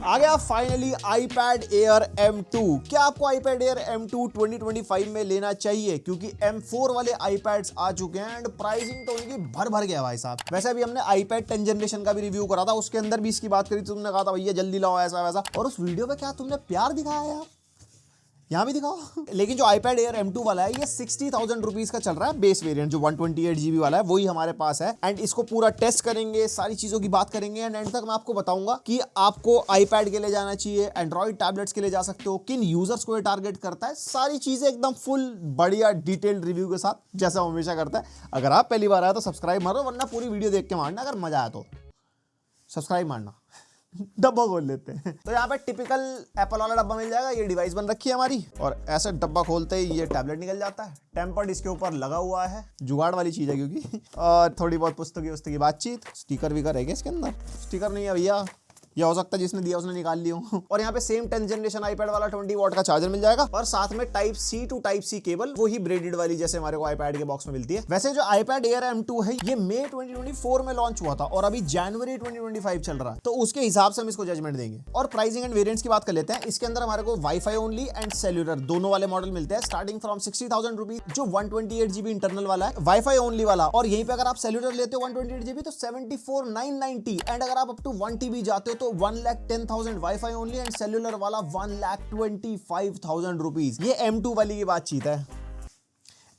आ गया finally iPad Air M2। क्या आपको iPad Air M2 2025 में लेना चाहिए? क्योंकि M4 वाले iPads आ चुके हैं एंड प्राइसिंग तो उनकी भर भर गया भाई साहब। वैसे अभी हमने iPad 10 जनरेशन का भी रिव्यू करा था, उसके अंदर भी इसकी बात करी, तुमने कहा था भैया जल्दी लाओ ऐसा वैसा, और उस वीडियो में क्या तुमने प्यार दिखाया यार, यहाँ भी दिखाओ। लेकिन जो iPad Air M2 वाला है ये 60,000 रुपीज का चल रहा है बेस वेरिएंट, जो 128GB वाला है वही हमारे पास है। एंड इसको पूरा टेस्ट करेंगे, सारी चीजों की बात करेंगे एंड एंड तक मैं आपको बताऊंगा कि आपको iPad के लिए जाना चाहिए, एंड्रॉइड टैबलेट्स के लिए जा सकते हो, किन यूजर्स को ये टारगेट करता है, सारी चीजें एकदम फुल बढ़िया डिटेल्ड रिव्यू के साथ, जैसा हमेशा करता है। अगर आप पहली बार आए तो सब्सक्राइब मारो, वरना पूरी वीडियो देख के मारना, अगर मजा आया तो सब्सक्राइब मारना। डब्बा खोल लेते हैं। तो यहाँ पे टिपिकल एप्पल वाला डब्बा मिल जाएगा, ये डिवाइस बन रखी है हमारी, और ऐसे डब्बा खोलते ही ये टैबलेट निकल जाता है। टेम्पर्ड इसके ऊपर लगा हुआ है, जुगाड़ वाली चीज है क्योंकि, और थोड़ी बहुत पुस्तकी बातचीत। स्टिकर विकर है क्या इसके अंदर? स्टिकर नहीं है भैया, यह हो सकता है जिसने दिया उसने निकाल लिया हो। और यहाँ पे सेम 10 जनरेशन iPad वाला 20 वॉट का चार्जर मिल जाएगा, और साथ में type C to type C cable, वही ब्रेडेड वाली जैसे हमारे को iPad के बॉक्स में मिलती है। वैसे जो iPad Air M2 है ये मई 2024 में लॉन्च हुआ था और अभी जनवरी 2025 चल रहा है, तो उसके हिसाब से हम इसको जजमेंट देंगे। और प्राइसिंग एंड वेरिएंट्स की बात कर लेते हैं। इसके अंदर हमारे को वाईफाई ओनली एंड सेल्यूलर दोनों वाले मॉडल मिलते हैं, स्टार्टिंग फ्रॉम 60,000 रुपीज, जो 128GB इंटरनल वाला है वाईफाई ओनली वाला। और यहीं पे अगर आप सेल्यूलर लेते हो 128GB तो 74,990, एंड अगर आप अप टू 1TB जाते हो तो 1,10,000 वाईफाई ओनली एंड सेल्यूलर वाला 1,25,000 रुपीज। ये M2 वाली की बातचीत है।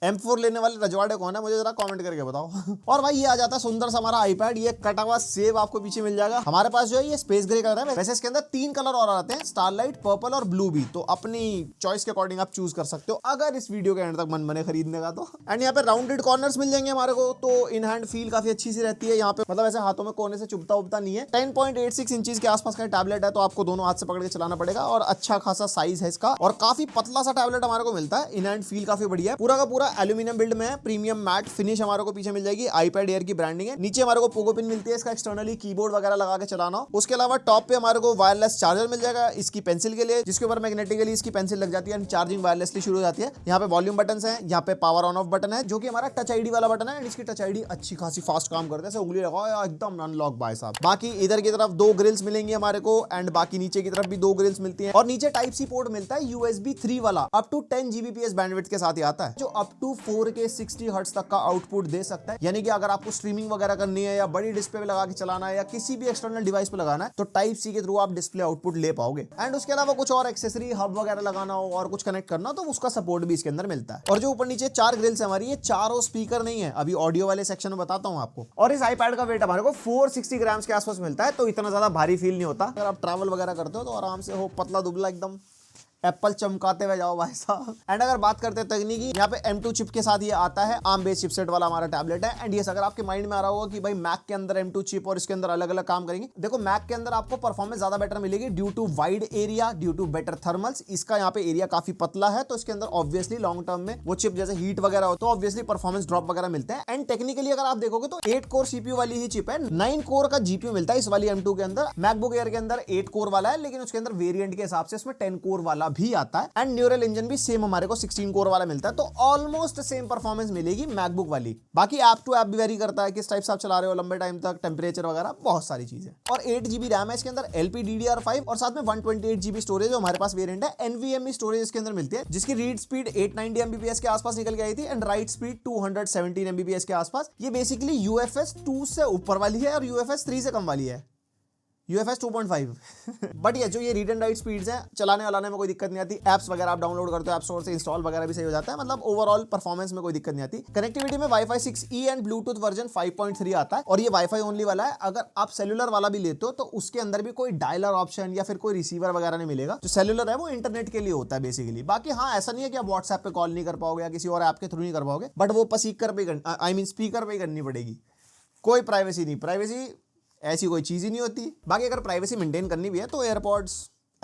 M4 लेने वाले रजवाड़े कौन है मुझे जरा कमेंट करके बताओ। और भाई ये आ जाता है सुंदर सा हमारा iPad, ये कटा हुआ सेब आपको पीछे मिल जाएगा। हमारे पास जो है ये स्पेस ग्रे कलर है। वैसे इसके अंदर 3 कलर और आते हैं, स्टारलाइट, पर्पल और ब्लू भी, तो अपनी चॉइस के अकॉर्डिंग आप चूज कर सकते हो अगर इस वीडियो के एंड तक मन बने खरीदने का तो। एंड यहाँ पे राउंडेड कॉर्नर्स मिल जाएंगे हमारे को, तो इन हैंड फील काफी अच्छी सी रहती है यहाँ पे, मतलब ऐसे हाथों में कोने से चुभता उबता नहीं है। 10.86 इंचेस के आसपास का टैबलेट है, तो आपको दोनों हाथ से पकड़ के चलाना पड़ेगा, और अच्छा खासा साइज है इसका, और काफी पतला सा टैबलेट हमारे को मिलता है। इन हैंड फील काफी बढ़िया है, पूरा का पूरा एल्यूमिनियम बिल्ड में, प्रीमियम मैट फिनिश हमारे को पीछे मिल जाएगी, iPad Air की ब्रांडिंग है। नीचे हमारे को पोगो पिन मिलती है, इसका एक्सटर्नली कीबोर्ड वगैरह लगा के चलाना हो। उसके अलावा टॉप पे हमारे को वायरलेस चार्जर मिल जाएगा इसकी पेंसिल के लिए, जिसके ऊपर मैग्नेटिकली इसकी पेंसिल लग जाती है, चार्जिंग वायरलेसली शुरू हो जाती है। यहाँ पे वॉल्यूम बटन है, यहाँ पे पावर ऑन ऑफ बटन है, जो कि हमारा टच आईडी वाला बटन है, एंड इसकी टच आईडी अच्छी खासी फास्ट काम करते हैं, उंगली लगाओ एकदम अनलॉक भाई साहब। बाकी इधर की तरफ 2 ग्रिल्स मिलेंगी हमारे को, एंड बाकी नीचे की तरफ भी 2 ग्रिल्स मिलती है, और नीचे टाइप सी पोर्ट मिलता है USB 3 वाला, अप टू 10 Gbps बैंडविड्थ के साथ ही आता है, जो अप टू 4K 60 हर्ट्ज तक का आउटपुट दे सकता है। यानी कि अगर आपको स्ट्रीमिंग वगैरह करनी है, या बड़ी डिस्प्ले पे लगा के चलाना है, या किसी भी एक्सटर्नल डिवाइस पे लगाना है, तो टाइप सी के थ्रू आप डिस्प्ले आउटपुट ले पाओगे। एंड उसके अलावा कुछ और एक्सेसरी हब वगैरह लगाना हो और कुछ कनेक्ट करना, तो उसका सपोर्ट भी इसके अंदर मिलता है। और जो ऊपर नीचे 4 ग्रिल्स है हमारी, ये चारों स्पीकर नहीं है, अभी ऑडियो वाले सेक्शन में बताता हूं आपको। और इस iPad का वेट हमारे को 460 ग्राम्स के आसपास मिलता है, तो इतना ज्यादा भारी फील नहीं होता। अगर आप ट्रैवल वगैरह करते हो तो आराम से हो, पतला दुबला एकदम एप्पल चमकाते हुए जाओ भाई साहब। एंड अगर बात करते हैं तकनीकी, यहाँ पे M2 चिप के साथ ये आता है, ARM बेस्ड चिपसेट वाला हमारा टैबलेट है। एंड ये अगर आपके माइंड में आ रहा होगा कि भाई मैक के अंदर M2 चिप और इसके अंदर अलग अलग काम करेंगे, देखो मैक के अंदर आपको परफॉर्मेंस ज्यादा बेटर मिलेगी due to wide area, due to better thermals. इसका यहाँ पे एरिया काफी पतला है, तो इसके अंदर ऑब्वियसली लॉन्ग टर्म में वो चिप जैसे हीट वगैरह हो तो ऑब्वियसली परफॉर्मेंस ड्रॉप वगैरह मिलते हैं। एंड टेक्निकली अगर आप देखोगे तो 8 कोर CPU वाली ही चिप है, 9 कोर का GPU मिलता है इस वाली M2 के अंदर। मैकबुक एयर के अंदर 8 कोर वाला है, लेकिन उसके अंदर वेरिएंट के हिसाब से इसमें 10 कोर वाला भी आता है। एंड न्यूरल इंजन भी सेम हमारे को 16 कोर वाला मिलता है, तो ऑलमोस्ट सेम परफॉर्मेंस मिलेगी मैकबुक वाली। बाकी ऐप टू ऐप भी वेरी करता है, किस टाइप से आप चला रहे हो लंबे टाइम तक, टेंपरेचर वगैरह बहुत सारी चीजें। और 8GB रैम है इसके अंदर, LPDDR5, और साथ में 128GB स्टोरेज जो हमारे पास वेरिएंट है। NVMe स्टोरेज इसके अंदर मिलती है, जिसकी रीड स्पीड 890 Mbps के आसपास निकल के आई थी, एंड राइट स्पीड 217 Mbps के आसपास। ये बेसिकली UFS 2 से ऊपर वाली है और UFS 3 से कम वाली है, UFS 2.5। बट ये जो ये रीड एंड राइट स्पीड्स हैं, चलाने वालाने में कोई दिक्कत नहीं आती। एप्स वगैरह आप डाउनलोड करते हो ऐप स्टोर से, इंस्टॉल वगैरह भी सही हो जाता है, मतलब ओवरऑल परफॉर्मेंस में कोई दिक्कत नहीं आती। कनेक्टिविटी में Wi-Fi 6E and Bluetooth version 5.3 आता है, और ये वाईफाई ओनली वाला है। अगर आप सेल्यूलर वाला भी लेते हो तो उसके अंदर भी कोई डायलर ऑप्शन या फिर कोई रिसीवर वगैरह नहीं मिलेगा। जो सेल्यूलर है वो इंटरनेट के लिए होता है बेसिकली। बाकी हाँ, ऐसा नहीं है कि आप व्हाट्सएप पे कॉल नहीं कर पाओगे या किसी और ऐप के थ्रू नहीं कर पाओगे, बट वो स्पीकर पे स्पीकर पे करनी पड़ेगी। कोई प्राइवेसी नहीं, प्राइवेसी ऐसी कोई चीज ही नहीं होती। बाकी अगर प्राइवेसी मेंटेन करनी भी है तो एयरपॉड्स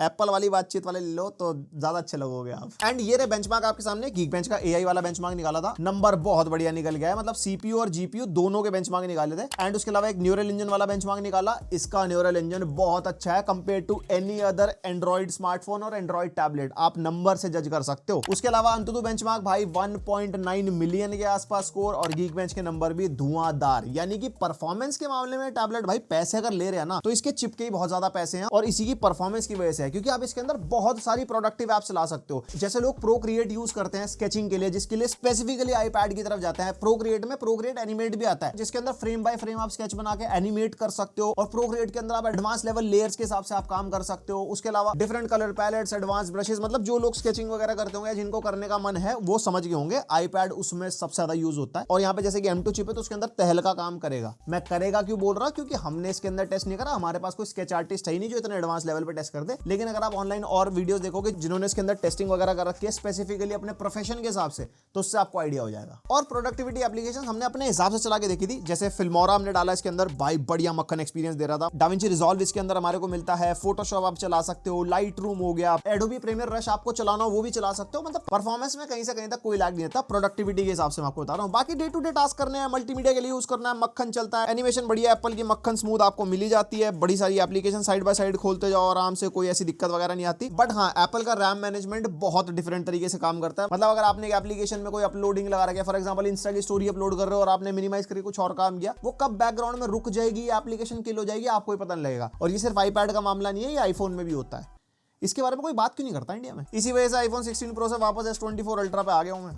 एप्पल वाली बातचीत वाले ले लो तो ज्यादा अच्छे लगोगे आप। एंड ये रहे बेंचमार्क आपके सामने, Geekbench का AI वाला बेंचमार्क निकाला था, नंबर बहुत बढ़िया निकल गया है, मतलब CPU और GPU दोनों के बेंचमार्क निकाले थे। एंड उसके अलावा एक न्यूरल इंजन वाला बेंचमार्क निकाला, इसका न्यूरल इंजन बहुत अच्छा है compare to any other Android smartphone और एंड्रॉइड टैबलेट, आप नंबर से जज कर सकते हो। उसके अलावा अंतुतु बेंचमार्क भाई 1.9 मिलियन के आसपास स्कोर, और Geekbench के नंबर भी धुआंधार, यानी कि परफॉर्मेंस के मामले में टैबलेट भाई पैसे अगर ले रहे हैं ना तो इसके चिप के ही बहुत ज्यादा पैसे हैं, और इसी की परफॉर्मेंस की वजह से है, क्योंकि आप इसके अंदर बहुत सारी प्रोडक्टिव एप्स चला सकते हो। जैसे लोग प्रोक्रिएट यूज करते हैं स्केचिंग के लिए, जिसके लिए स्पेसिफिकली आईपैड की तरफ जाता है। प्रोक्रिएट में प्रोक्रिएट एनिमेट भी आता है, जिसके अंदर फ्रेम बाय फ्रेम आप स्केच बना के एनिमेट कर सकते हो, और प्रोक्रिएट के अंदर आप एडवांस लेवल लेयर्स के हिसाब से आप काम कर सकते हो। उसके अलावा different colour pallets, advance brushes, मतलब जो लोग स्केचिंग वगैरह करते होंगे, जिनको करने का मन है वो समझ गए होंगे, आईपैड उसमें सबसे ज्यादा यूज होता है। और यहाँ पे जैसे कि M2 चिप है तो उसके अंदर तहलका काम करेगा। मैं करेगा क्यों बोल रहा, क्योंकि हमने इसके अंदर टेस्ट नहीं करा, हमारे पास कोई स्केच आर्टिस्ट है ही नहीं जो इतने एडवांस लेवल पे टेस्ट कर दे। लेकिन अगर आप ऑनलाइन और वीडियोस देखोगे जिन्होंने इसके अंदर टेस्टिंग वगैरह कर रखी है स्पेसिफिकली अपने प्रोफेशन के हिसाब से, तो उससे आपको आइडिया हो जाएगा। और प्रोडक्टिविटी एप्लीकेशन हमने अपने हिसाब से चला के देखी थी, जैसे फिल्मोरा हमने डाला इसके अंदर, भाई बढ़िया मक्खन एक्सपीरियंस दे रहा था। डाविंची रिजॉल्व इसके अंदर हमारे को मिलता है, फोटोशॉप आप चला सकते हो, लाइट रूम हो गया, एडोबी प्रीमियर रश आपको चलाना हो वो भी चला सकते हो। मतलब परफॉर्मेंस में कहीं से कहीं तक कोई लैग नहीं रहता, प्रोडक्टिविटी के हिसाब से मैं आपको बता रहा हूँ। बाकी डे टू डे टास्क करने हैं, मल्टीमीडिया के लिए यूज करना है, मक्खन चलता है, एनिमेशन बढ़िया, एप्पल की मक्खन स्मूथ आपको मिली जाती है, बड़ी सारी एप्लीकेशन साइड बाय साइड खोलते जाओ आराम से, कोई ऐसी दिक्कत वगैरह नहीं आती। बट हाँ, एप्पल का रैम मैनेजमेंट बहुत डिफरेंट तरीके से काम करता है। मतलब अगर आपने एक एप्लीकेशन में कोई अपलोडिंग लगा रखा है, फॉर एग्जांपल इंस्टा की स्टोरी अपलोड कर रहे हो और आपने मिनिमाइज करके कुछ और काम किया, वो कब बैकग्राउंड में रुक जाएगी, एप्लीकेशन किल हो जाएगी, आपको ही पता नहीं लगेगा। और ये सिर्फ आईपैड का मामला नहीं है, ये आईफोन में भी होता है। इसके बारे में कोई बात क्यों नहीं करता इंडिया में? इसी वजह से आईफोन 16 प्रो से वापस S24 अल्ट्रा पे आ गया हूं मैं।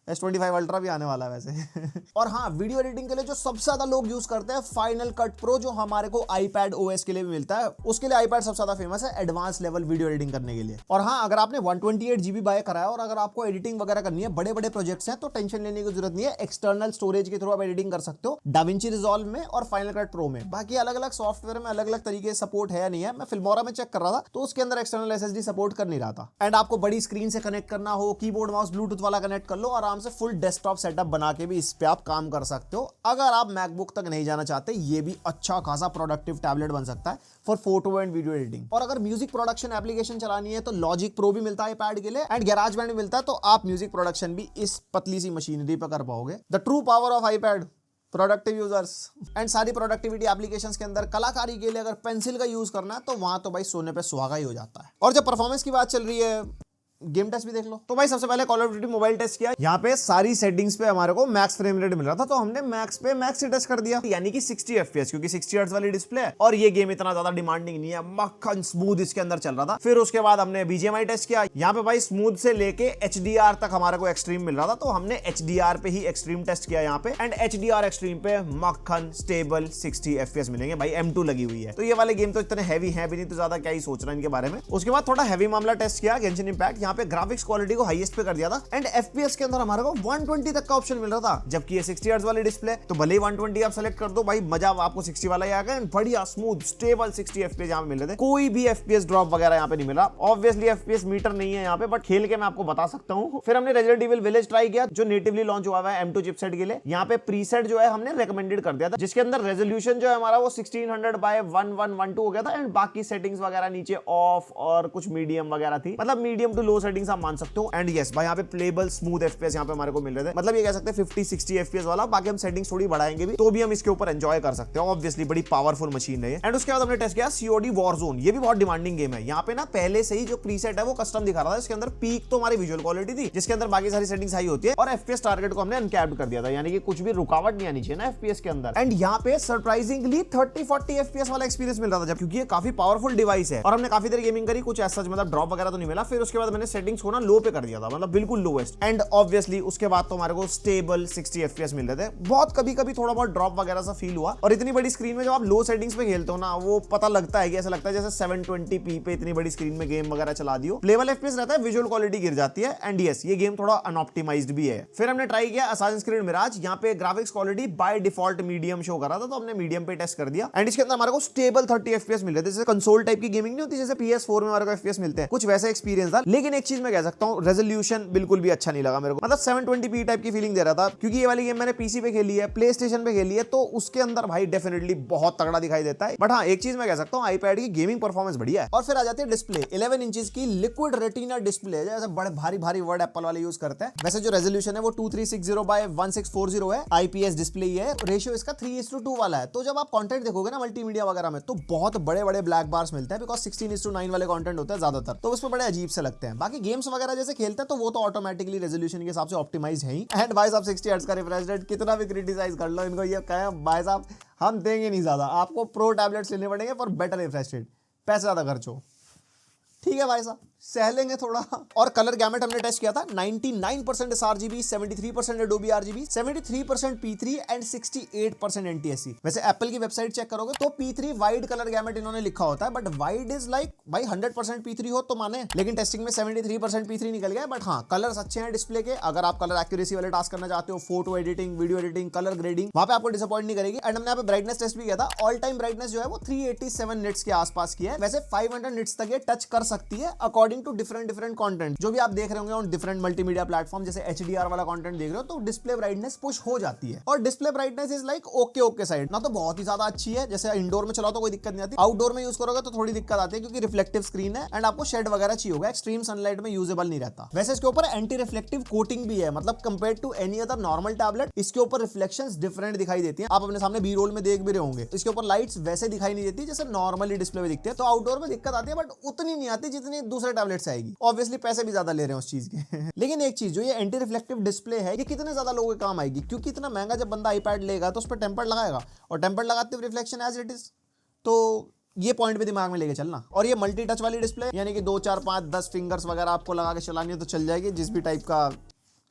S25 अल्ट्रा भी आने वाला है वैसे। और हाँ, वीडियो एडिटिंग के लिए जो सबसे ज्यादा लोग यूज करते हैं फाइनल कट प्रो, जो हमारे को iPad OS के लिए भी मिलता है, उसके लिए iPad सबसे ज्यादा फेमस है एडवांस लेवल वीडियो एडिटिंग करने के लिए। और हाँ, अगर आपने 128 GB बाय कराया और अगर आपको एडिटिंग वगैरह करनी है, बड़े बड़े प्रोजेक्ट्स हैं, तो टेंशन लेने की जरूरत नहीं है, एक्सटर्नल स्टोरेज के थ्रू आप एडिटिंग कर सकते हो डाविंची रिजॉल्व में और फाइनल कट प्रो में। बाकी अलग अलग सॉफ्टवेयर में अलग अलग तरीके से सपोर्ट है या नहीं है। मैं फिल्मोरा में चेक कर रहा था तो उसके अंदर एक्सटर्नल SSD सपोर्ट कर नहीं रहा था। एंड आपको बड़ी स्क्रीन से कनेक्ट करना हो, कीबोर्ड माउस ब्लूटूथ वाला कनेक्ट कर लो, आराम से फुल डेस्कटॉप सेटअप बना के भी इस पे आप काम कर सकते हो। अगर आप मैकबुक तक नहीं जाना चाहते, ये भी अच्छा खासा प्रोडक्टिव टैबलेट बन सकता है for photo and video editing. और अगर म्यूजिक प्रोडक्शन एप्लीकेशन चलानी है तो लॉजिक प्रो भी मिलता है पैड के लिए, एंड गैराज बैंड भी मिलता है, तो आप म्यूजिक प्रोडक्शन भी इस पतली सी मशीनरी पर कर पाओगे। The true power of iPad, productive users. And सारी प्रोडक्टिविटी एप्लीकेशंस के अंदर कलाकारी के लिए अगर पेंसिल का यूज करना है तो वहां तो भाई सोने पे सुहागा ही हो जाता है। और जब परफॉर्मेंस की बात चल रही है, गेम टेस्ट भी देख लो। तो भाई सबसे पहले Call of Duty mobile test किया, यहाँ पे सारी सेटिंग्स पे हमारे को मैक्स फ्रेम रेट मिल रहा था, तो हमने मैक्स पे मैक्स से टेस्ट कर दिया, यानी कि 60 FPS, क्योंकि 60 हर्ट्ज वाली डिस्प्ले है और ये गेम इतना ज्यादा डिमांडिंग नहीं है, मक्खन स्मूथ इसके अंदर चल रहा था। फिर उसके बाद हमने BGMI टेस्ट किया, यहाँ पे भाई स्मूथ से लेके HDR तक हमारे को एक्सट्रीम मिल रहा था, तो हमने HDR पे ही एक्सट्रीम टेस्ट किया यहाँ पे, एंड HDR एक्सट्रीम पे मक्खन स्टेबल 60 FPS मिलेंगे भाई। M2 लगी हुई है, तो ये वाले गेम तो इतने हैवी है भी नहीं, तो ज्यादा क्या ही सोच रहा है इनके बारे में। उसके बाद थोड़ा हैवी मामला टेस्ट किया, गेंशिन इंपैक्ट, यहाँ पे ग्राफिक्स क्वालिटी को हाईएस्ट पे कर दिया था, एंड FPS के अंदर हमारे को 120 तक का ऑप्शन मिल रहा था, जबकि ये 60 हर्ट्ज वाली डिस्प्ले, तो भले ही 120 आप सेलेक्ट कर दो भाई, मजा आपको 60 वाला ही आएगा, एंड बढ़िया स्मूथ स्टेबल 60 FPS यहाँ पे मिल रहे थे। कोई भी FPS ड्रॉप वगैरह यहाँ पे नहीं मिला। ऑब्वियसली FPS मीटर नहीं है यहाँ पे, बट खेल के मैं आपको बता सकता हूँ। फिर हमने रेजिडेंट इविल विलेज ट्राई किया, जो नेटिवली लॉन्च हुआ है M2 चिपसेट के लिए। यहाँ पे प्रीसेट जो है हमने रेकमेंडेड कर दिया था, जिसके अंदर रेजोल्यूशन जो है हमारा वो 1600 बाय 1112 हो गया था, एंड बाकी सेटिंग्स वगैरह नीचे ऑफ और कुछ मीडियम वगैरह थी, मतलब मीडियम टू लो सेटिंग्स आप मान सकते हो। एंड यस भाई, यहाँ पे प्लेबल स्मूथ FPS यहाँ पे हमारे को मिल रहे थे, मतलब ये कह सकते हैं 50-60 FPS वाला। बाकी हम सेटिंग्स थोड़ी बढ़ाएंगे भी, तो भी हम इसके ऊपर एंजॉय कर सकते हैं। ऑब्वियसली बड़ी पावरफुल मशीन है। एंड उसके बाद हमने टेस्ट किया COD वॉरजोन, ये भी बहुत डिमांडिंग गेम है। यहाँ पे ना पहले से ही जो प्रीसेट है वो कस्टम दिखा रहा था, इसके अंदर पीक तो हमारी विजुअल क्वालिटी थी, जिसके अंदर बाकी सारी सेटिंग्स हाई होती है, और FPS टारगेट को हमने अनकैप्ड कर दिया था, यानी कि कुछ भी रुकावट नहीं आनी चाहिए ना FPS के अंदर। एंड यहाँ पे सरप्राइजिंगली 30-40 FPS वाला एक्सपीरियंस मिल रहा था, क्योंकि ये काफी पावरफुल डिवाइस है। और हमने काफी देर गेमिंग करी, कुछ ऐसा मतलब ड्रॉप वगैरह तो नहीं मिला। फिर उसके बाद मैंने सेटिंग्स को ना लो पे कर दिया था, मतलब बिल्कुल लोएस्ट। एंड ऑब्वियसली उसके बाद तो हमारे को स्टेबल 60 FPS मिल रहे थे। बहुत कभी कभी थोड़ा बहुत ड्रॉप वगैरह सा फील हुआ, और इतनी बड़ी स्क्रीन में जब आप लो सेटिंग्स पे खेलते हो ना, वो पता लगता है कि ऐसा लगता है जैसे 720p पे इतनी बड़ी स्क्रीन में गेम वगैरह चला दियो। प्लेबल FPS रहता है, विजुअल क्वालिटी गिर जाती है, एंड यस ये गेम थोड़ा अनऑप्टिमाइज्ड भी है। फिर हमने ट्राई किया असासिन्स क्रीड मिराज, यहाँ पे graphics quality by default medium show कर रहा था, तो हमने मीडियम पे टेस्ट कर दिया, एंड इसके अंदर हमारे को स्टेबल 30 FPS मिल रहे थे। जैसे कंसोल टाइप की गेमिंग नहीं होती, जैसे PS4 में हमारे को FPS मिलते हैं, कुछ वैसा एक्सपीरियंस था। लेकिन एक चीज मैं कह सकता हूँ, रेजोल्यूशन बिल्कुल भी अच्छा नहीं लगा मेरे को, मतलब 720p टाइप की फीलिंग दे रहा था, क्योंकि ये वाली गेम मैंने पीसी पे खेली है, प्ले स्टेशन पे खेली है, तो उसके अंदर भाई डेफिनेटली बहुत तगड़ा दिखाई देता है। बट हाँ, एक चीज मैं कह सकता हूँ, आईपैड की गेमिंग परफॉर्मेंस बढ़िया है। और फिर आ जाती है डिस्प्ले, 11 इंचेस की लिक्विड रेटिना डिस्प्ले, जैसे बड़े भारी भारी वर्ड एप्पल वाले यूज करते हैं। वैसे जो रेजोल्यूशन है वो 2360 बाय 1640 है, आईपीएस डिस्प्ले ही है, रेशियो इसका 3:2 वाला है। तो जब आप कंटेंट देखोगे ना मल्टीमीडिया वगैरह में, तो बहुत बड़े बड़े ब्लैक बार्स मिलते हैं, बिकॉज 16:9 वाले कंटेंट होते हैं ज्यादातर, तो उसमें बड़े अजीब से लगते हैं। बाकी गेम्स वगैरह जैसे खेलते हैं तो वो तो ऑटोमेटिकली रेजोल्यूशन के हिसाब से ऑप्टिमाइज है ही। एंड भाई साहब 60 हर्ट्ज का रिफ्रेश रेट, कितना भी क्रिटिसाइज कर लो इनको, ये कहें भाई साहब हम देंगे नहीं ज्यादा, आपको प्रो टैबलेट्स लेने पड़ेंगे फॉर बेटर रिफ्रेश रेट, पैसे ज्यादा खर्च हो, ठीक है भाई साहब, सह लेंगे थोड़ा। और कलर गैमेट हमने टेस्ट किया था, 99% sRGB, 73% Adobe RGB, 73% P3 and 68% NTSC। वैसे एप्पल की वेबसाइट चेक करोगे तो P3 वाइड कलर गैमेट इन्होंने लिखा होता है, बट वाइड इज लाइक भाई 100% P3 हो तो माने, लेकिन टेस्टिंग में 73% P3 निकल गया। बट हाँ, कलर्स अच्छे हैं डिस्प्ले के, अगर आप कलर एक्यूरेसी वाले टास्क करना चाहते हो, photo editing, video editing, colour grading, वहां पे आपको डिसअपॉइंट नहीं करेगी। एंड हमने यहाँ पे ब्राइटनेस टेस्ट भी किया था, ऑल टाइम ब्राइटनेस जो है वो 387 निट्स के आसपास की है। वैसे 500 निट्स तक ये टच कर सकती है अकॉर्डिंग टू डिफरेंट कंटेंट जो भी आप देख रहे होंगे ऑन डिफरेंट मल्टीमीडिया प्लेटफॉर्म, जैसे HDR वाला कंटेंट देख रहे हो तो डिस्प्ले ब्राइटनेस पुश हो जाती है। और display brightness is like okay side, ना तो बहुत ही ज्यादा अच्छी है, जैसे इंडोर में चलाओ तो कोई दिक्कत नहीं आती, आउटडोर में यूज करोगे तो थोड़ी दिक्कत आती है, क्योंकि रिफ्लेक्टिव स्क्रीन है एंड आपको शेड वगैरह चाहिए होगा, एक्सट्रीम सनलाइट में यूजेबल नहीं रहता। वैसे इसके ऊपर एंटी रिफ्लेक्टिव कोटिंग भी है, मतलब compare to any other normal tablet इसके ऊपर रिफ्लेक्शंस डिफरेंट दिखाई देती हैं। आप अपने सामने बी रोल में देख भी रहे होंगे, इसके ऊपर लाइट्स वैसे दिखाई नहीं देती जैसे नॉर्मली डिस्प्ले में दिखती है। तो आउटडोर में दिक्कत आती है, बट उतनी नहीं आती जितनी दूसरे टैबलेट से आएगी। ऑब्वियसली पैसे भी ज्यादा ले रहे हैं उस चीज के लेकिन एक चीज, जो ये एंटी रिफ्लेक्टिव डिस्प्ले है, ये कितने ज्यादा लोगों के काम आएगी, क्योंकि इतना महंगा जब बंदा आईपैड लेगा तो उस पर टेम्पर्ड लगाएगा, और टेम्पर्ड लगाते हुए रिफ्लेक्शन एज इट इज, तो ये पॉइंट भी दिमाग में लेके चलना। और ये मल्टी टच वाली डिस्प्ले, यानी कि 2, 4, 5, 10 फिंगर्स वगैरह आपको लगा के चलानी है तो चल जाएगी, जिस भी टाइप का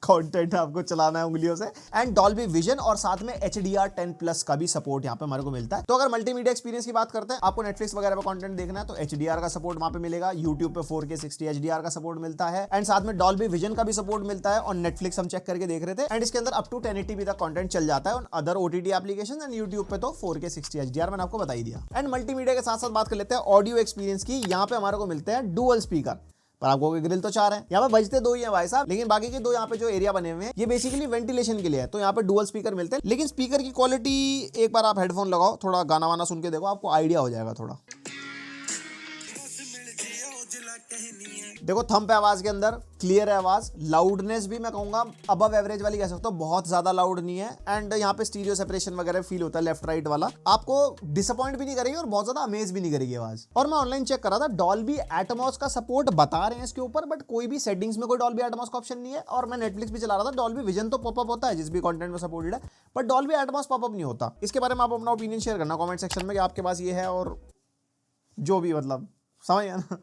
कंटेंट आपको चलाना है उंगलियों से। एंड डॉल्बी विजन और साथ में HDR 10+ का भी सपोर्ट यहाँ पे हमारे को मिलता है। तो अगर मल्टीमीडिया एक्सपीरियंस की बात करते हैं, आपको नेटफ्लिक्स वगैरह पे कंटेंट देखना है तो HDR का सपोर्ट वहां पे मिलेगा, YouTube पे 4K 60 HDR का सपोर्ट मिलता है, एंड साथ में डॉल्बी विजन का भी सपोर्ट मिलता है। और नेटफ्लिक्स हम चेक करके देख रहे थे, एंड इसके अंदर अप टू 1080p तक कंटेंट चल जाता है on other OTT applications, and YouTube पे तो 4K 60 HDR मैंने आपको बता ही दिया। एंड मल्टीमीडिया के साथ साथ बात कर लेते हैं ऑडियो एक्सपीरियंस की। यहाँ पे हमारे को मिलते हैं डुअल स्पीकर, पर आपको ग्रिल तो 4 है, यहाँ पे बजते 2 ही हैं भाई साहब, लेकिन बाकी के 2 यहाँ पे जो एरिया बने हुए हैं ये बेसिकली वेंटिलेशन के लिए है। तो यहाँ पे डुअल स्पीकर मिलते हैं, लेकिन स्पीकर की क्वालिटी, एक बार आप हेडफोन लगाओ, थोड़ा गाना वाना सुन के देखो, आपको आइडिया हो जाएगा थोड़ा। देखो थंब पे आवाज के अंदर क्लियर है आवाज, लाउडनेस भी मैं कहूंगा अबव एवरेज वाली कह सकता हूँ, बहुत ज्यादा लाउड नहीं है। एंड यहाँ पे स्टीरियो सेपरेशन वगैरह फील होता है लेफ्ट राइट वाला, आपको डिसअपॉइंट भी नहीं करेगी और बहुत ज्यादा अमेज भी नहीं करेगी आवाज। और मैं ऑनलाइन चेक कर रहा था, डॉल्बी एटमॉस का सपोर्ट बता रहे हैं इसके ऊपर, बट कोई भी सेटिंग्स में कोई डॉल्बी एटमॉस का ऑप्शन नहीं है। और मैं नेटफ्लिक्स भी चला रहा था, डॉल्बी विजन तो पॉपअप होता है जिस भी कंटेंट में सपोर्टेड है, बट डॉल्बी एटमॉस पॉपअप नहीं होता। इसके बारे में आप अपना ओपिनियन शेयर करना कमेंट सेक्शन में कि आपके पास ये है, और जो भी मतलब समझ गया ना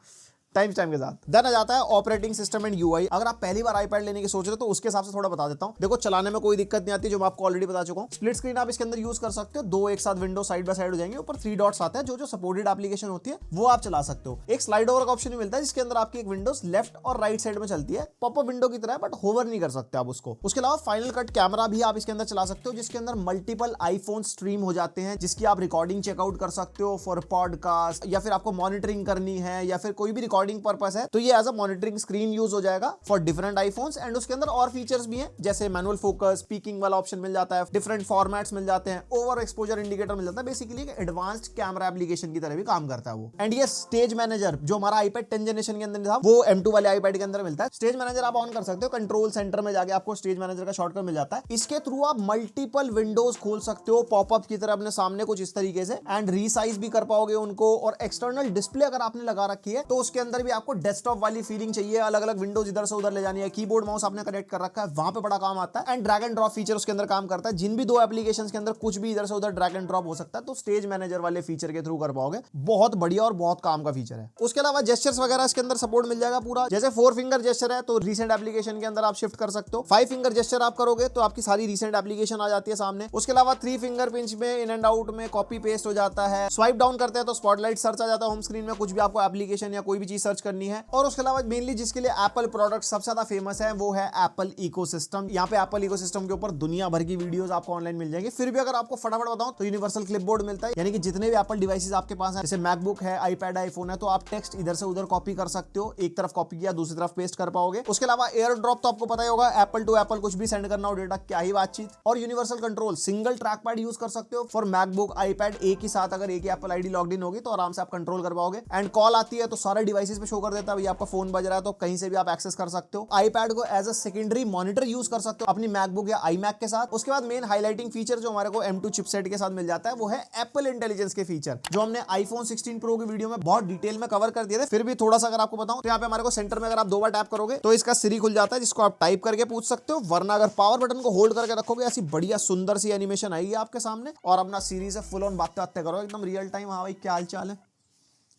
टाइम के साथ। देन आ जाता है ऑपरेटिंग सिस्टम एंड यूआई। अगर आप पहली बार आईपैड लेने की सोच रहे हो तो उसके हिसाब से थोड़ा बता देता हूं। देखो चलाने में कोई दिक्कत नहीं आती, जो मैं आपको ऑलरेडी बता चुका हूं। स्प्लिट स्क्रीन आप इसके अंदर यूज कर सकते हो, 2 एक साथ विंडो साइड बाय साइड हो जाएंगे, ऊपर 3 डॉट्स आते हैं, जो सपोर्टेड एप्लीकेशन होती है वो आप चला सकते हो। एक स्लाइड ओवर का ऑप्शन भी मिलता है, जिसके अंदर आपकी एक विंडोज लेफ्ट और राइट साइड में चलती है, पॉपअप विंडो की तरह, बट होवर नहीं कर सकते आप उसको। उसके अलावा फाइनल कट कैमरा भी आप इसके अंदर चला सकते हो, जिसके अंदर मल्टीपल आईफोन स्ट्रीम हो जाते हैं, जिसकी आप रिकॉर्डिंग चेकआउट कर सकते हो फॉर पॉडकास्ट, या फिर आपको मॉनिटरिंग करनी है, या फिर कोई भी रिकॉर्डिंग पर्पस है, तो ये as a monitoring screen use हो जाएगा फॉर डिफरेंट आईफोन्स। एंड उसके अंदर और फीचर्स भी हैं, जैसे मैनुअल फोकस, स्पीकिंग वाला ऑप्शन मिल जाता है, डिफरेंट फॉर्मेट्स मिल जाते हैं, ओवर एक्सपोजर इंडिकेटर मिल जाता है। बेसिकली एक एडवांस्ड कैमरा एप्लीकेशन की तरह भी काम करता है वो। एंड ये स्टेज मैनेजर जो हमारा आईपैड 10 जनरेशन के अंदर था, वो M2 वाले आईपैड के अंदर मिलता है। स्टेज मैनेजर आप ऑन कर सकते हो, कंट्रोल सेंटर में जाके आपको स्टेज मैनेजर का शॉर्टकट मिल जाता है। इसके थ्रू आप मल्टीपल विंडोज खोल सकते हो पॉपअप की तरह अपने सामने कुछ इस तरीके से, एंड रीसाइज भी कर पाओगे उनको। और एक्सटर्नल डिस्प्ले अगर आपने लगा रखी है तो उसके अंदर भी आपको डेस्कटॉप वाली फीलिंग चाहिए, अलग अलग विंडोज इधर से उधर ले जानी है, कीबोर्ड माउस आपने कनेक्ट कर रखा है, वहां पे बड़ा काम आता है। And drag and drop feature उसके अंदर काम करता है, जिन भी 2 एप्लीकेशंस के अंदर कुछ भी इधर से उधर ड्रैग एंड ड्रॉप हो सकता है तो स्टेज मैनेजर वाले फीचर के थ्रू कर पाओगे। बहुत बढ़िया और बहुत काम का फीचर है। उसके अलावा जेस्चर्स वगैरह इसके अंदर सपोर्ट मिल जाएगा पूरा, जैसे 4 फिंगर जेस्चर है तो रीसेंट एप्लीकेशन के अंदर आप शिफ्ट कर सकते हो। 5 फिंगर जेस्चर आप करोगे तो आपकी सारी रीसेंट एप्लीकेशन आ जाती है सामने। उसके अलावा 3 फिंगर पिंच में इन एंड आउट में कॉपी पेस्ट हो जाता है। स्वाइप डाउन करते हैं तो स्पॉटलाइट सर्च आ जाता है होम स्क्रीन में, कुछ भी आपको एप्लीकेशन या कोई भी चीज चीज सर्च करनी है। और उसके अलावा मेनली जिसके लिए एप्पल प्रोडक्ट सबसे ज्यादा फेमस है वो है एप्पल इकोसिस्टम। यहाँ पे एप्पल इकोसिस्टम के ऊपर दुनिया भर की वीडियोस आपको ऑनलाइन मिल जाएंगी। फिर भी अगर आपको फटाफट बताऊं तो यूनिवर्सल क्लिपबोर्ड मिलता है, यानी कि जितने भी एप्पल डिवाइसेस आपके पास हैं, जैसे मैकबुक है, आईपैड, आईफोन है, तो आप टेक्स्ट इधर से उधर कॉपी कर सकते हो। एक तरफ कॉपी किया दूसरी तरफ पेस्ट कर पाओगे। उसके अलावा एयर ड्रॉप तो आपको पता ही होगा, एप्पल टू एप्पल कुछ भी सेंड करना हो डेटा, क्या ही बातचीत। और universal control, single track pad use कर सकते हो फॉर मैकबुक, आईपैड। एक ही साथ अगर एक ही एप्पल आईडी लॉग इन होगी तो आराम से आप कंट्रोल कर पाओगे। एंड कॉल आती है तो सारे डिवाइसेस पे शो कर देता है, भाई आपका फोन बज रहा है तो कहीं से भी आप एक्सेस कर सकते हो। आईपैड को as a secondary monitor use कर सकते हो अपनी मैकबुक या आईमैक के साथ। उसके बाद मेन हाईलाइटिंग फीचर जो हमारे को M2 चिपसेट के साथ मिल जाता है वो है एप्पल इंटेलिजेंस के फीचर, जो हमने आईफोन 16 प्रो की वीडियो में बहुत डिटेल में कवर कर दिए थे। फिर भी थोड़ा सा अगर आपको बताऊं तो यहाँ पे हमारे को सेंटर में अगर आप 2 बार टैप करोगे तो इसका सिरी खुल जाता है, जिसको आप टाइप करके पूछ सकते हो। वरना अगर पावर बटन को होल्ड करके रखोगे ऐसी बढ़िया सुंदर सी एनिमेशन आएगी आपके सामने और अपना सीरी से फुल ऑन बातें करो एकदम रियल टाइम। हाँ भाई क्या हाल चाल है,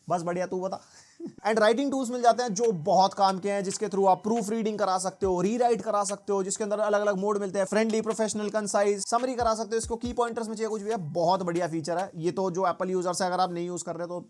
बस बढ़िया, तू बता। एंड राइटिंग टूल्स मिल जाते हैं जो बहुत काम के हैं, जिसके थ्रू आप प्रूफ रीडिंग करा सकते हो, रीराइट करा सकते हो, जिसके अंदर अलग अलग मोड मिलते हैं, फ्रेंडली, प्रोफेशनल, कंसाइज, समरी करा सकते हो। इसको की पॉइंटर्स में चाहिए कुछ भी है, बहुत बढ़िया फीचर है ये तो। जो एप्पल यूजर्स है, अगर आप नहीं यूज कर रहे तो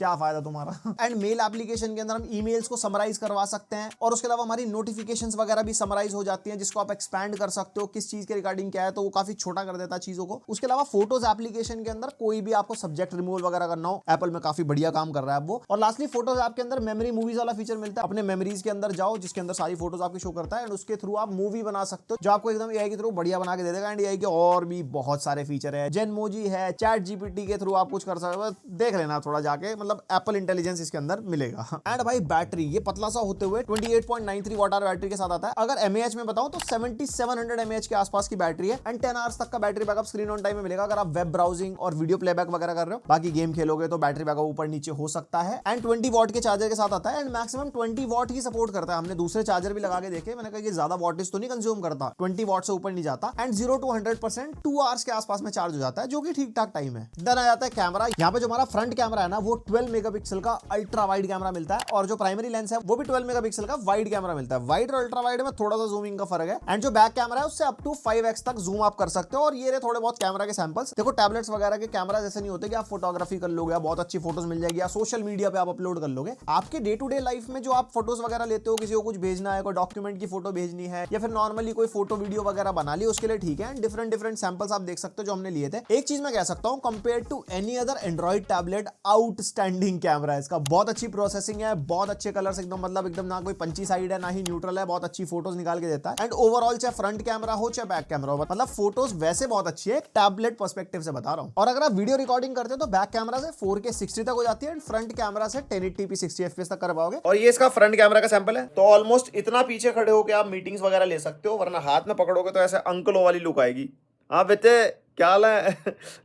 क्या फायदा तुम्हारा। एंड मेल एप्लीकेशन के अंदर हम ईमेल्स को समराइज करवा सकते हैं और उसके अलावा हमारी नोटिफिकेशंस वगैरह भी समराइज हो जाती हैं, जिसको आप एक्सपैंड कर सकते हो किस चीज के रिगार्डिंग क्या है, तो वो काफी छोटा कर देता है चीजों को। उसके अलावा फोटोज एप्लीकेशन के अंदर कोई भी आपको सब्जेक्ट रिमूवल वगैरह करना हो, एप्पल में काफी बढ़िया काम कर रहा है वो। और लास्टली फोटोज ऐप के अंदर मेमोरी मूवीज वाला फीचर मिलता है। अपने मेमोरीज के अंदर जाओ जिसके अंदर सारी फोटोज आपकी शो करता है एंड उसके थ्रू आप मूवी बना सकते हो, जो आपको एकदम एआई के थ्रू बढ़िया बना के दे देगा। एंड एआई के और भी बहुत सारे फीचर है, जेनमोजी है, चैट जीपीटी के थ्रू आप कुछ कर सकते हो, देख लेना थोड़ा जाके, मतलब एप्पल इंटेलिजेंस इसके अंदर मिलेगा। एंड भाई बैटरी ये पतला सा होते हुए 28.93 वॉट आवर बैटरी के साथ आता है। अगर एमएएच में बताऊं तो 7700 एमएएच के आसपास की बैटरी है एंड 10 आवर्स तक का battery backup screen on time में मिलेगा अगर आप वेब ब्राउजिंग और वीडियो प्लेबैक वगैरह कर रहे हो। बाकी गेम खेलोगे तो बैटरी बैकअप ऊपर नीचे हो सकता है। एंड 20 वॉट के चार्जर के साथ आता है and maximum 20 what he support करता है। हमने दूसरे चार्जर भी लगा के देखे, मैंने कहा ये ज्यादा वॉटेज तो नहीं कंज्यूम करता, 20 वॉट से ऊपर नहीं जाता। एंड 0 to 100% 2 आवर्स के आसपास में चार्ज हो जाता है, जो कि ठीक ठाक टाइम है। देन आ जाता है कैमरा। यहाँ पे जो हमारा फ्रंट कैमरा है ना वो 12 मेगापिक्सल का अल्ट्रा वाइड कैमरा मिलता है और जो प्राइमरी लेंस है वो भी 12 मेगापिक्सल का वाइड कैमरा मिलता है। वाइड और अल्ट्रा वाइड में थोड़ा सा जूमिंग का फर्क है। एंड जो बैक कैमरा है उससे अप टू 5x तक जूम आप कर सकते हो। और ये रहे थोड़े बहुत कैमरा के सैंपल्स। देखो टैबलेट्स वगैरह के कैमरा जैसे नहीं होते कि आप फोटोग्राफी कर लोगे, बहुत अच्छी फोटोज मिल जाएगी या सोशल मीडिया पे आप अपलोड कर लोगे। आपके डे टू डे लाइफ में जो आप फोटोज वगैरह लेते हो, किसी को कुछ भेजना है, कोई डॉक्यूमेंट की फोटो भेजनी है या फिर नॉर्मली कोई फोटो वीडियो वगैरह बना ली, उसके लिए ठीक है। डिफरेंट डिफरेंट सैंपल्स आप देख सकते हो जो हमने लिए थे। एक चीज मैं कह सकता हूं, compare to any other Android tablet, outstanding camera है इसका। बहुत अच्छी प्रोसेसिंग है, बहुत अच्छे कलर्स, एकदम मतलब एकदम ना कोई पंची साइड है ना ही न्यूट्रल है, बहुत अच्छी फोटोज निकाल के देता है। एंड ओवरऑल चाहे फ्रंट कैमरा हो चाहे बैक कैमरा हो, मतलब फोटोज वैसे बहुत अच्छी है, टैबलेट पर्सपेक्टिव से बता रहा हूं। और अगर आप वीडियो रिकॉर्डिंग करते हो तो बैक कैमरा से 4K 60 तक हो जाती है एंड फ्रंट कैमरा से 1080p 60 FPS तक कर पाओगे। और ये इसका फ्रंट कैमरा का सैंपल है, तो ऑलमोस्ट इतना पीछे खड़े होकर आप मीटिंग्स वगैरह ले सकते हो, वरना हाथ में पकड़ोगे तो ऐसे अंकलों वाली लुक आएगी। हाँ बेटे क्या हाल है।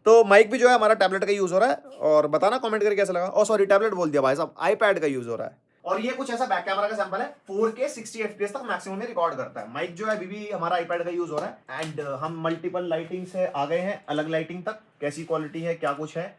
तो माइक भी जो है हमारा टैबलेट का यूज हो रहा है, और बताना कमेंट करके कैसा लगा। और सॉरी टैबलेट बोल दिया भाई साहब, आईपैड का यूज हो रहा है। और ये कुछ ऐसा बैक कैमरा का सैंपल है, 4K 60 FPS तक मैक्सिमम में रिकॉर्ड करता है। माइक जो है अभी भी हमारा आईपैड का यूज हो रहा है। एंड हम मल्टीपल लाइटिंग से आ गए हैं, अलग लाइटिंग तक। कैसी क्वालिटी है, क्या कुछ है,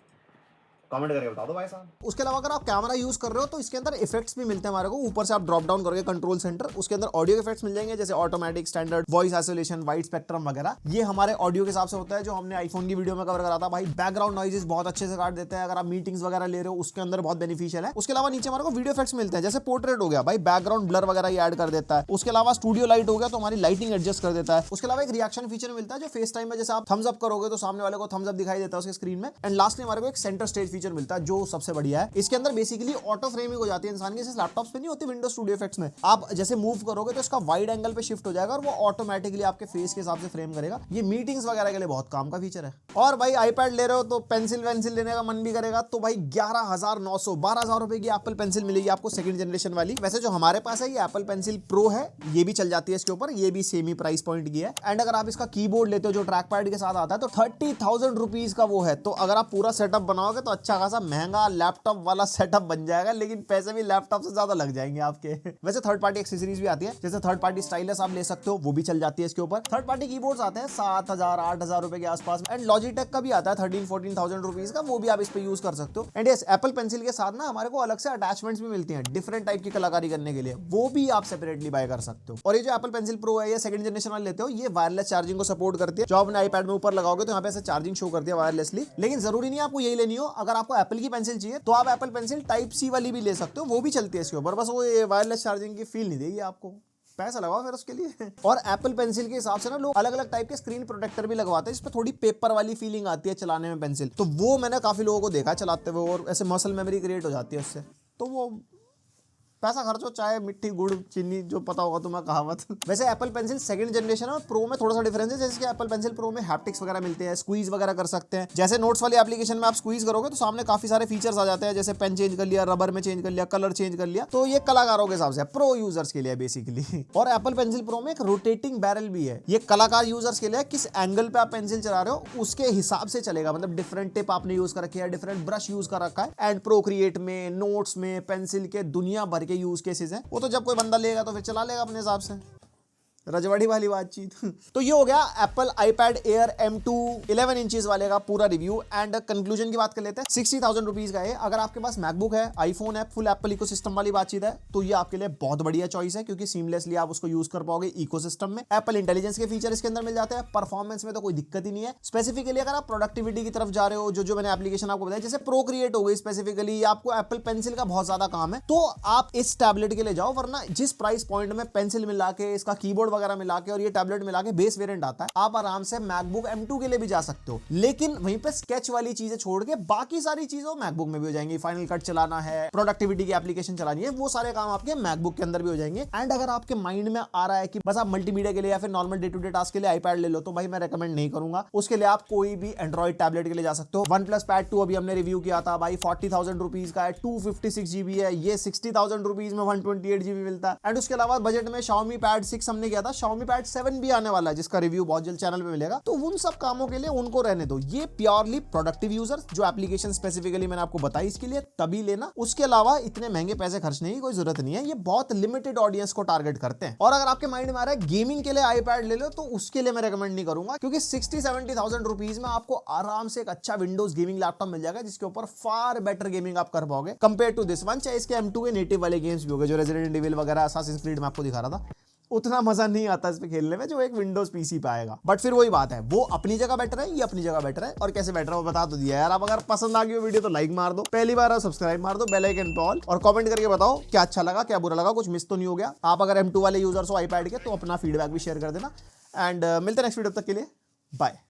कमेंट करके बता दो भाई साहब। उसके अलावा अगर आप कैमरा यूज कर रहे हो तो इसके अंदर इफेक्ट्स भी मिलते हैं हमारे को। ऊपर से आप ड्रॉप डाउन करके कंट्रोल सेंटर, उसके अंदर ऑडियो इफेक्ट्स मिल जाएंगे, जैसे automatic, standard, voice isolation, wide spectrum वगैरह। ये हमारे ऑडियो के हिसाब से होता है, जो हमने आईफोन की वीडियो में कवर करा था। भाई बैकग्राउंड नॉइजेस बहुत अच्छे से काट देते हैं, अगर आप मीटिंग्स वगैरह ले रहे हो उसके अंदर बहुत बेनिफिशियल है। उसके अलावा नीचे हमारे को वीडियो इफेक्ट्स मिलते हैं, जैसे पोर्ट्रेट हो गया, भाई बैकग्राउंड ब्लर वगैरह ये ऐड कर देता है। उसके अलावा स्टूडियो लाइट हो गया तो हमारी लाइटिंग एडजस्ट कर देता है। उसके अलावा एक रिएक्शन फीचर मिलता है, जो फेस टाइम में जैसे आप थम्स अप करोगे तो सामने वाले को थम्स अप दिखाई देता है उसके स्क्रीन में। एंड लास्टली हमारे को एक सेंटर स्टेज फीचर मिलता है, जो सबसे बढ़िया है। इसके अंदर बेसिकली ऑटो फ्रेमिंग हो जाती है इंसान की, जैसे लैपटॉप्स पे नहीं होती विंडोज स्टूडियो इफेक्ट्स में। आप जैसे मूव करोगे तो इसका वाइड एंगल पे शिफ्ट हो जाएगा और वो ऑटोमेटिकली आपके फेस के हिसाब से फ्रेम करेगा। ये मीटिंग्स वगैरह के लिए बहुत काम का फीचर है। और भाई आईपैड ले रहे हो तो पेंसिल वेंसिल लेने का मन भी करेगा, तो भाई 11,900 12,000 रुपए की एप्पल पेंसिल मिलेगी आपको, सेकंड जनरेशन वाली। वैसे जो हमारे पास है ये एप्पल पेंसिल प्रो है, ये भी चल जाती है इसके ऊपर, ये भी सेम ही प्राइस पॉइंट की है। एंड अगर आप इसका कीबोर्ड लेते हो जो ट्रैक पैड के साथ आता है तो 30,000 रुपीज का वो है। तो अगर आप पूरा सेटअप बनाओगे तो अच्छा खासा महंगा लैपटॉप वाला सेटअप बन जाएगा, लेकिन पैसे भी लैपटॉप से ज्यादा लग जाएंगे आपके। वैसे थर्ड पार्टी एक्सेसरीज भी आती है, जैसे थर्ड पार्टी स्टाइलस आप ले सकते हो, वो भी चल जाती है इसके ऊपर। थर्ड पार्टी कीबोर्ड्स आते हैं 7,000 8,000 रुपए के आसपास। एंड लॉजिटेक का भी आता है 13-14,000 रुपीज का, वो भी आप इस पे यूज कर सकते हो। एंड यस, एप्पल पेंसिल के साथ ना हमारे को अलग से अटैचमेंट्स भी मिलती हैं डिफरेंट टाइप की कलाकारी करने के लिए, वो भी आप सेपरेटली बाय कर सकते हो। और ये जो एप्पल पेंसिल प्रो है या सेकंड जनरेशन वाले लेते हो, ये वायरलेस चार्जिंग को सपोर्ट करती है। जो अपने आईपैड में ऊपर लगाओगे तो यहाँ पे ऐसे चार्जिंग शो करती है वायरलेसली। लेकिन जरूरी नहीं आपको यही लेनी हो, अगर अगर आपको एप्पल की पेंसिल चाहिए तो आप एप्पल पेंसिल टाइप सी वाली भी ले सकते हो, वो भी चलती है इसके ऊपर, बस वो वायरलेस चार्जिंग की फील नहीं देगी आपको, पैसा लगाओ फिर उसके लिए। और एप्पल पेंसिल के हिसाब से ना लोग अलग अलग टाइप के स्क्रीन प्रोटेक्टर भी लगवाते हैं, जिसपे थोड़ी पेपर वाली फीलिंग आती है चलाने में पेंसिल, तो वो मैंने काफी लोगों को देखा चलाते हुए, और ऐसे मसल मेमोरी क्रिएट हो जाती है उससे, तो वो पैसा खर्चो, चाहे मिट्टी गुड़ चीनी, जो पता होगा तुम्हें कहावत। वैसे एप्पल पेंसिल सेकंड जनरेशन और प्रो में थोड़ा सा डिफरेंस है, जैसे कि एप्पल पेंसिल प्रो में हैप्टिक्स वगैरह मिलते हैं, स्क्वीज वगैरह कर सकते हैं, जैसे नोट्स वाली एप्लीकेशन में आप स्क्वीज करोगे तो सामने काफी सारे फीचर्स आ जाते हैं, जैसे पेन चेंज कर लिया, रबर में चेंज कर लिया, कलर चेंज कर लिया, तो ये कलाकारों के हिसाब से प्रो यूजर्स के लिए बेसिकली। और एप्पल पेंसिल प्रो में एक रोटेटिंग बैरल भी है, ये कलाकार यूजर्स के लिए, किस एंगल पे आप पेंसिल चला रहे हो उसके हिसाब से चलेगा, मतलब डिफरेंट टिप आपने यूज कर रखी है, डिफरेंट ब्रश यूज कर रखा है, एंड प्रोक्रिएट में, नोट्स में, पेंसिल के दुनिया भर के यूज केसेस हैं, वो तो जब कोई बंदा लेगा तो फिर चला लेगा अपने हिसाब से, रजवाड़ी वाली बातचीत। तो ये हो गया Apple iPad air M2 11 inches वाले का पूरा रिव्यू, एंड कंक्लूजन की बात कर लेते हैं। 60,000 रुपीज का है, अगर आपके पास मैकबुक है, आईफोन है, फुल एप्पल इकोसिस्टम वाली बातचीत है, तो ये आपके लिए बहुत बढ़िया चॉइस है, क्योंकि सीमलेसली आप उसको यूज कर पाओगे इकोसिस्टम में। एप्पल इंटेलिजेंस के फीचर इसके अंदर मिल जाते हैं, परफॉर्मेंस में तो कोई दिक्कत ही नहीं है। स्पेसिफिकली अगर आप प्रोडक्टिविटी की तरफ जा रहे हो, जो मैंने एप्लीकेशन आपको बताया, जैसे प्रोक्रिएट हो गई, स्पेसिफिकली आपको एप्पल पेंसिल का बहुत ज्यादा काम है, तो आप इस टैबलेट के लिए जाओ, वरना जिस प्राइस पॉइंट में पेंसिल मिला के, इसका कीबोर्ड वगैरह मिला के और ये टैबलेट मिला के बेस वेरिएंट आता है, आप आराम से मैकबुक M2 के लिए भी जा सकते हो, लेकिन वहीं पे स्केच वाली चीजें छोड़ के बाकी सारी चीजें मैकबुक में भी हो जाएंगी। फाइनल कट चलाना है, प्रोडक्टिविटी की एप्लीकेशन चलानी है, वो सारे काम आपके मैकबुक के अंदर भी हो जाएंगे। एंड अगर आपके माइंड में आ रहा है कि बस आप मल्टीमीडिया के लिए या फिर normal day to day task के लिए आईपैड ले लो, तो भाई मैं रेकमेंड नहीं करूंगा। उसके लिए आप कोई भी एंड्रॉइड टैबलेट के लिए जा सकते हो। OnePlus Pad 2 अभी हमने रिव्यू किया था भाई, 40,000 रुपीज का है, 256 GB है, ये 60,000 रुपीज में 128 GB मिलता है। एंड उसके अलावा बजट में Xiaomi Pad 6 हमने किया था, Xiaomi Pad 7 भी आने वाला है, जिसका रिव्यू बहुत जल्द चैनल पे मिलेगा, तो उन सब कामों के लिए उनको रहने दो। ये प्योरली प्रोडक्टिव यूजर्स, जो एप्लीकेशन स्पेसिफिकली मैंने आपको बताई, इसके लिए तभी लेना। उसके अलावा इतने महंगे पैसे खर्चने की कोई जरूरत नहीं है, ये बहुत लिमिटेड ऑडियंस को टारगेट करते हैं। और अगर आपके माइंड में आ रहा है गेमिंग के लिए आईपैड ले लो, तो उसके लिए मैं रेकमेंड नहीं करूंगा, क्योंकि 60-70,000 रुपीज में आपको आराम से एक अच्छा विंडोज गेमिंग लैपटॉप मिल जाएगा, जिसके ऊपर फार बेटर गेमिंग आप कर पाओगे कंपेयर टू दिस वन। चाहे इसके M2 के नेटिव वाले गेम्स भी हो गए, जो रेजिडेंट एविल वगैरह, असासिन्स क्रीड मैं आपको दिखा रहा था, उतना मजा नहीं आता इस पे खेलने में जो एक विंडोज पीसी पे आएगा। बट फिर वही बात है, वो अपनी जगह बेटर है, ये अपनी जगह बेटर है, और कैसे बेटर है वो बता तो दिया यार। अब अगर पसंद आ गई वीडियो तो लाइक मार दो, पहली बार सब्सक्राइब मार दो, बेल आइकन पे ऑल, और कमेंट करके बताओ क्या अच्छा लगा, क्या बुरा लगा, कुछ मिस तो नहीं हो गया। आप अगर M2 वाले यूजर्स हो आईपैड के, तो अपना फीडबैक भी शेयर कर देना। एंड मिलते हैं नेक्स्ट वीडियो, तक के लिए बाय।